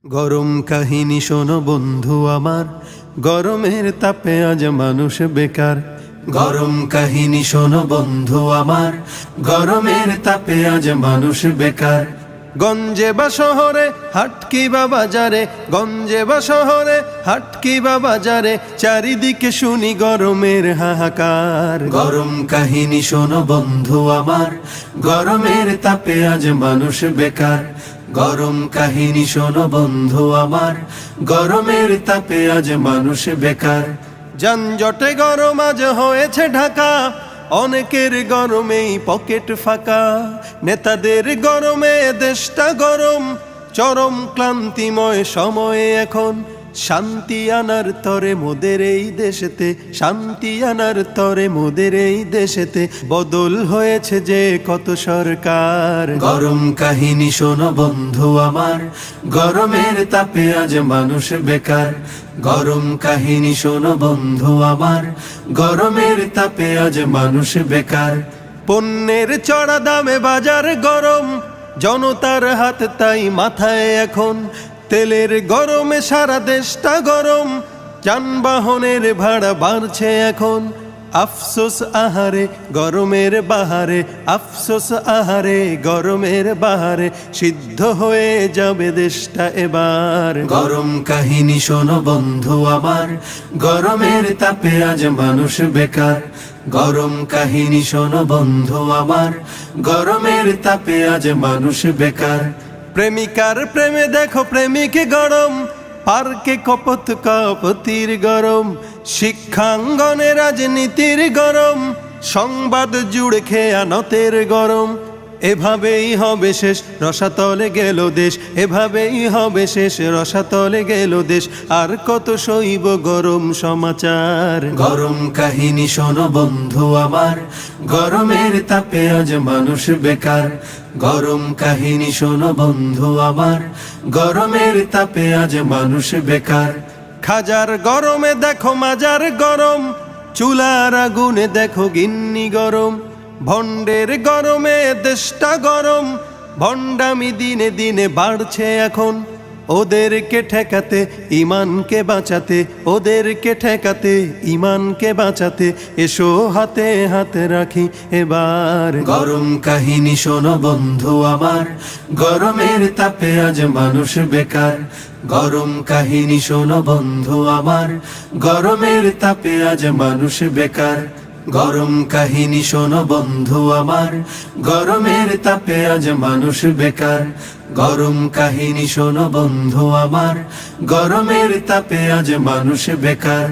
গরম কাহিনী শোনো বন্ধু আমার, গরমের তাপে আজ মানুষ বেকার। গরম কাহিনী শোনো বন্ধু আমার, গরমের তাপে আজ মানুষ বেকার। গঞ্জে বা শহরে হাট কিবা বাজারে, গঞ্জে বা শহরে হাট কিবা বাজারে, চারিদিকে শুনি গরমের হাহাকার। গরম কাহিনী শোনো বন্ধু আমার, গরমের তাপে আজ মানুষ বেকার। গরম কাহিনী শোনো বন্ধু আমার, গরমের তাপে আজ মানুষ বেকার। যানজটে গরম আজ হয়েছে ঢাকা, অনেকের গরমেই পকেট ফাঁকা। নেতাদের গরমে দেশটা গরম, চরম ক্লান্তিময় সময়ে এখন শান্তি আনার তরে মোদের এই দেশেতে, শান্তি আনার তরে মোদের এই দেশেতে বদল হয়েছে যে কত সরকার। গরম কাহিনী শোনো বন্ধু আমার, গরমের তাপে আজ মানুষ বেকার। গরম কাহিনী শোনো বন্ধু আমার, গরমের তাপে আজ মানুষ বেকার। পণ্যের চড়া দামে বাজার গরম, জনতার হাত তাই মাথায় এখন। তেলের গরমে সারা দেশটা গরম, যানবাহনের ভাড়া বাড়ছে এখন। আফসোস আহারে গরমের বাহারে, আফসোস আহারে গরমের বাহারে, সিদ্ধ হয়ে যাবে দেশটা এবার। গরম কাহিনী শোনো বন্ধু আমার, গরমের তাপে আজ মানুষ বেকার। গরম কাহিনী শোনো বন্ধু আমার, গরমের তাপে আজ মানুষ বেকার। প্রেমিকার প্রেমে দেখো প্রেমিক গরম, পার্কে কপত কপতির গরম। শিক্ষাঙ্গনে রাজনীতির গরম, সংবাদ জুড়ে খেয়ানতের গরম। এভাবেই হবে শেষ, রসাতলে গেল দেশ। এভাবেই হবে শেষ, রসাতলে গেল দেশ। আর কত সইব গরম সমাচার। গরম কাহিনী শোনো বন্ধু আমার, গরমের তাপে আজ মানুষ বেকার। গরম কাহিনী শোনো বন্ধু আমার, গরমের তাপে আজ মানুষ বেকার। খাজার গরমে দেখো মাজার গরম, চুলার আগুনে দেখো গিন্নি গরম। ভণ্ডের গরমে দেশটা গরম, ভণ্ডামি দিনে দিনে বাড়ছে এখন। ওদেরকে ঠেকাতে ইমানকে বাঁচাতে, ওদেরকে ঠেকাতে ইমানকে বাঁচাতে, এসো হাতে হাতে রাখি এবার। গরম কাহিনী শোনো বন্ধু আমার, গরমের তাপে আজ মানুষ বেকার। গরম কাহিনী শোনো বন্ধু আমার, গরমের তাপে আজ মানুষ বেকার। গরম কাহিনী শোনো বন্ধু আমার, গরমের তাপে আজ মানুষ বেকার। গরম কাহিনী শোনো বন্ধু আমার, গরমের তাপে আজ মানুষ বেকার।